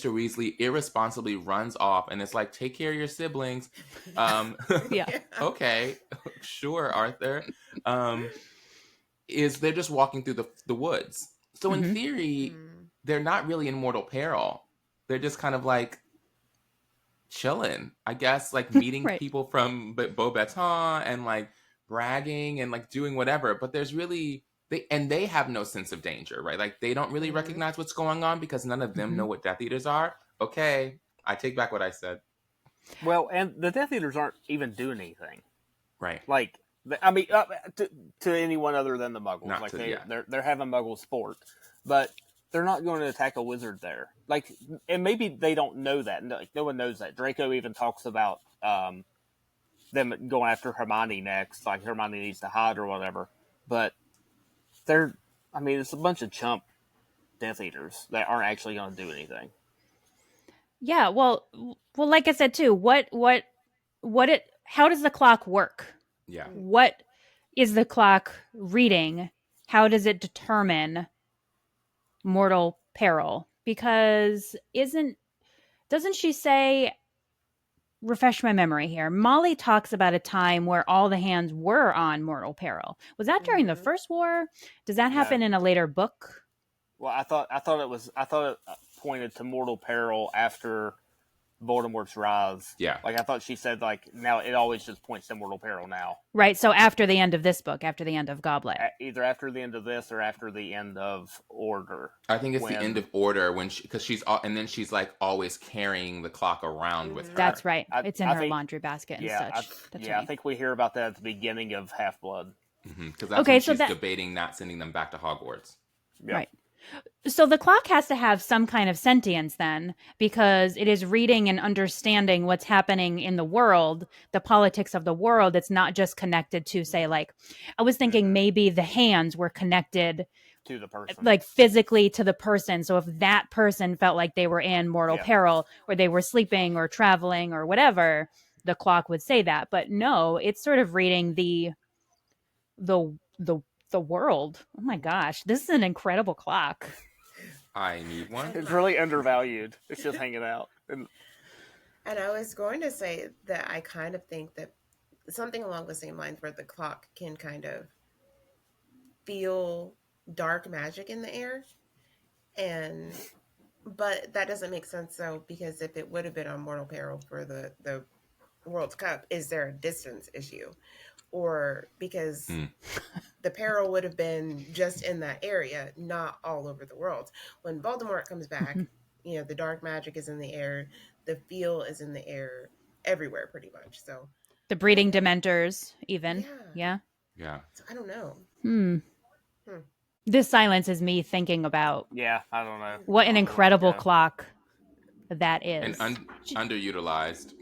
Weasley irresponsibly runs off and it's like, take care of your siblings. Um, Yeah. okay, sure, Arthur. Um, is they're just walking through the woods. So in theory, they're not really in mortal peril. They're just kind of like chilling, I guess, like meeting Right. people from Beauxbaton and like bragging and like doing whatever. But there's really they have no sense of danger, right? Like they don't really recognize what's going on because none of them know what Death Eaters are. Okay, I take back what I said. Well, and the Death Eaters aren't even doing anything. Right. Like, I mean, to anyone other than the Muggles, Not like to- yeah. they're having Muggle sport, but they're not going to attack a wizard there. Like, and maybe they don't know that. Like, no one knows that. Draco even talks about them going after Hermione next. Like Hermione needs to hide or whatever. But I mean, it's a bunch of chump Death Eaters that aren't actually going to do anything. Yeah, well, like I said too, how does the clock work? Yeah. What is the clock reading? How does it determine mortal peril? Because doesn't she say, refresh my memory here, Molly talks about a time where all the hands were on mortal peril. Was that during the First War? Does that happen in a later book? Well, I thought it pointed to mortal peril after Voldemort's rise. Yeah. Like I thought she said like now it always just points to mortal peril now. Right. So after the end of this book, after the end of Goblet. Either after the end of this or after the end of Order. I think it's the end of Order because and then she's like always carrying the clock around with her. That's right. It's in her laundry basket and such. That's right. I think we hear about that at the beginning of Half-Blood. Because that's when she's debating not sending them back to Hogwarts. Yep. Right. So the clock has to have some kind of sentience then, because it is reading and understanding what's happening in the world, the politics of the world. It's not just connected to, say, like, I was thinking maybe the hands were connected to the person, like physically to the person. So if that person felt like they were in mortal peril or they were sleeping or traveling or whatever, the clock would say that. But no, it's sort of reading the world. Oh my gosh, this is an incredible clock. I need one. It's really undervalued. It's just hanging out. And I was going to say that I kind of think that something along the same lines where the clock can kind of feel dark magic in the air. But that doesn't make sense though, because if it would have been on mortal peril for the World Cup, is there a distance issue? Or because the peril would have been just in that area, not all over the world. When Voldemort comes back, the dark magic is in the air, the feel is in the air, everywhere pretty much. So the breeding Dementors, even. Yeah. So I don't know. This silence is me thinking about. Yeah, I don't know. What an incredible clock that is. And underutilized.